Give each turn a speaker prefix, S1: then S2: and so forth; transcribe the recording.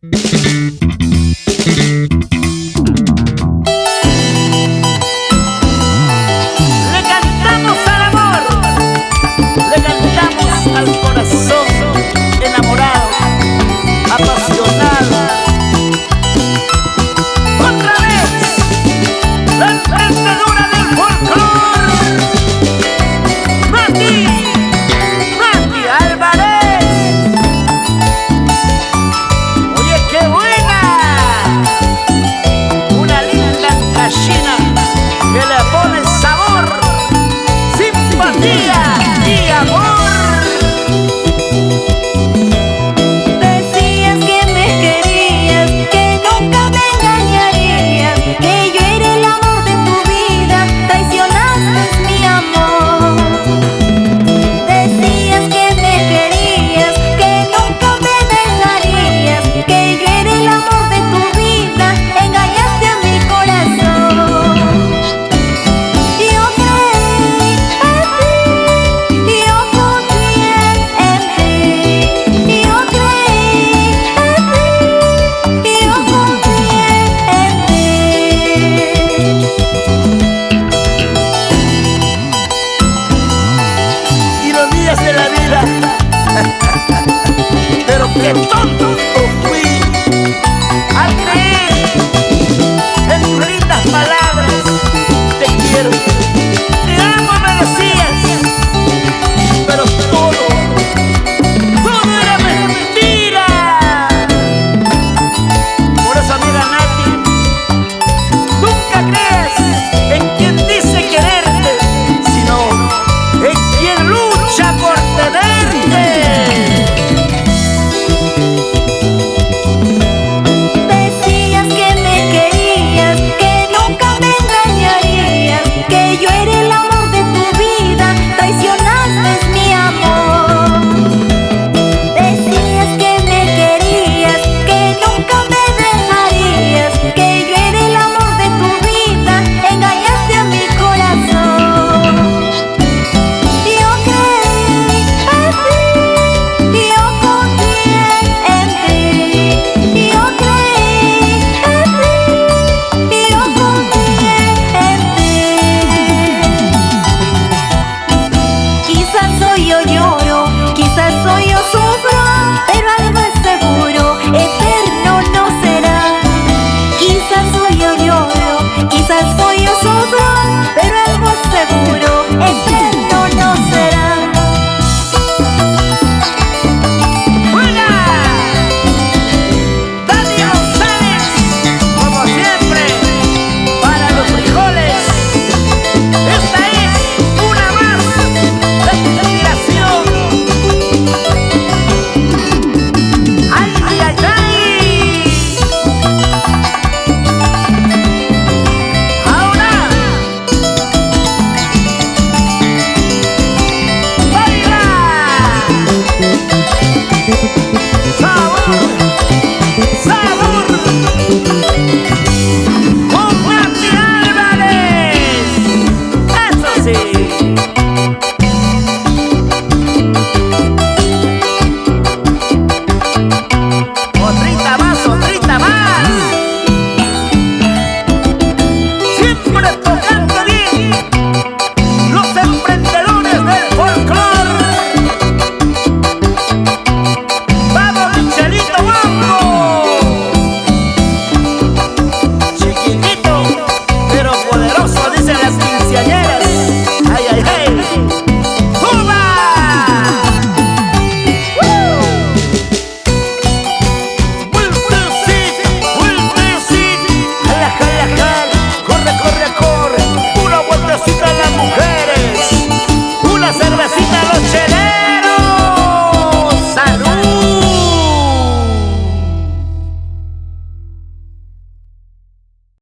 S1: Le cantamos al amor, le cantamos al corazón enamorado, apasionado. Otra vez, la emprendedora del folclor, Mati Álvarez. Oye, qué buena, una linda gallina que le pone sabor, simpatía y amor.
S2: Decías que me querías, que nunca me engañarías, que yo era el amor de tu vida, traicionaste mi amor. Decías que me querías, que nunca me dejarías, que yo era el amor de tu vida, engañaste a mi corazón. Yo creí en ti, yo confié en ti, yo creí en ti, yo confié en ti.
S1: Ironías de la vida, pero qué tonto fui al creer en tus lindas palabras. Te quiero, te amo, me decías, pero todo era mentira. Por eso, amiga Nati, nunca creas en quien dice quererte, sino en quien lucha por tenerte.
S2: Decías que me querías, que nunca me engañarías, que yo era el amor de tu vida, traicionaste mi amor. Decías que me querías, que nunca me dejarías, que yo era el amor de tu vida, engañaste a mi corazón. Yo creí en ti, yo confié en ti, yo creí en ti, yo confié en ti. Quizás hoy yo lloro, quizás hoy yo sufro, pero algo es seguro, eterno no será. Quizás hoy yo lloro, quizás hoy yo sufro, pero algo es seguro, eterno no será.
S1: ¡Buena! Dani González, como siempre, para los frijoles. Esta es una más de tu inspiración. ¡Ay, ay, ay! Ahora, ¡baila! ¡Sabor!